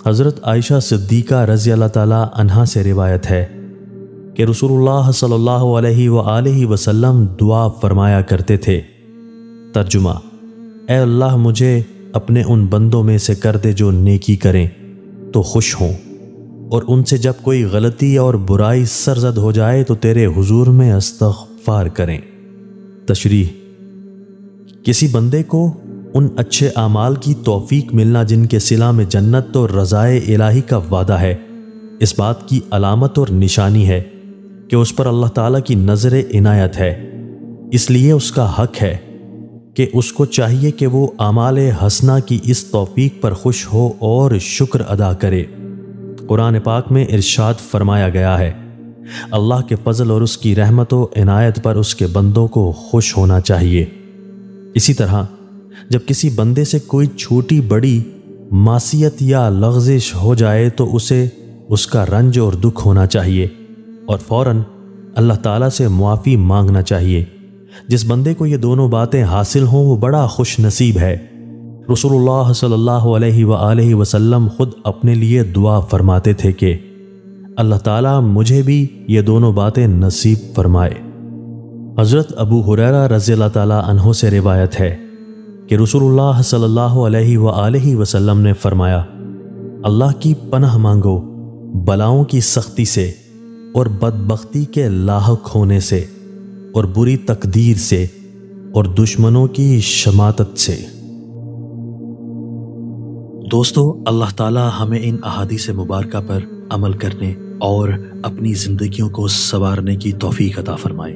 حضرت عائشہ صدیقہ رضی اللہ تعالی عنہا سے روایت ہے کہ رسول اللہ صلی اللہ علیہ وآلہ وسلم دعا فرمایا کرتے تھے۔ ترجمہ: اے اللہ مجھے اپنے ان بندوں میں سے کر دے جو نیکی کریں تو خوش ہوں، اور ان سے جب کوئی غلطی اور برائی سرزد ہو جائے تو تیرے حضور میں استغفار کریں۔ تشریح: کسی بندے کو ان اچھے اعمال کی توفیق ملنا جن کے صلہ میں جنت اور رضائے الہی کا وعدہ ہے، اس بات کی علامت اور نشانی ہے کہ اس پر اللہ تعالیٰ کی نظر عنایت ہے۔ اس لیے اس کا حق ہے کہ اس کو چاہیے کہ وہ اعمال حسنہ کی اس توفیق پر خوش ہو اور شکر ادا کرے۔ قرآن پاک میں ارشاد فرمایا گیا ہے، اللہ کے فضل اور اس کی رحمت و عنایت پر اس کے بندوں کو خوش ہونا چاہیے۔ اسی طرح جب کسی بندے سے کوئی چھوٹی بڑی معصیت یا لغزش ہو جائے تو اسے اس کا رنج اور دکھ ہونا چاہیے اور فوراً اللہ تعالیٰ سے معافی مانگنا چاہیے۔ جس بندے کو یہ دونوں باتیں حاصل ہوں وہ بڑا خوش نصیب ہے۔ رسول اللہ صلی اللہ علیہ وآلہ وسلم خود اپنے لیے دعا فرماتے تھے کہ اللہ تعالیٰ مجھے بھی یہ دونوں باتیں نصیب فرمائے۔ حضرت ابو ہریرہ رضی اللہ تعالیٰ عنہ سے روایت ہے کہ رسول اللہ صلی اللہ علیہ وآلہ وسلم نے فرمایا، اللہ کی پناہ مانگو بلاؤں کی سختی سے اور بدبختی کے لاحق ہونے سے اور بری تقدیر سے اور دشمنوں کی شماتت سے۔ دوستو، اللہ تعالی ہمیں ان احادیث مبارکہ پر عمل کرنے اور اپنی زندگیوں کو سنوارنے کی توفیق عطا فرمائے۔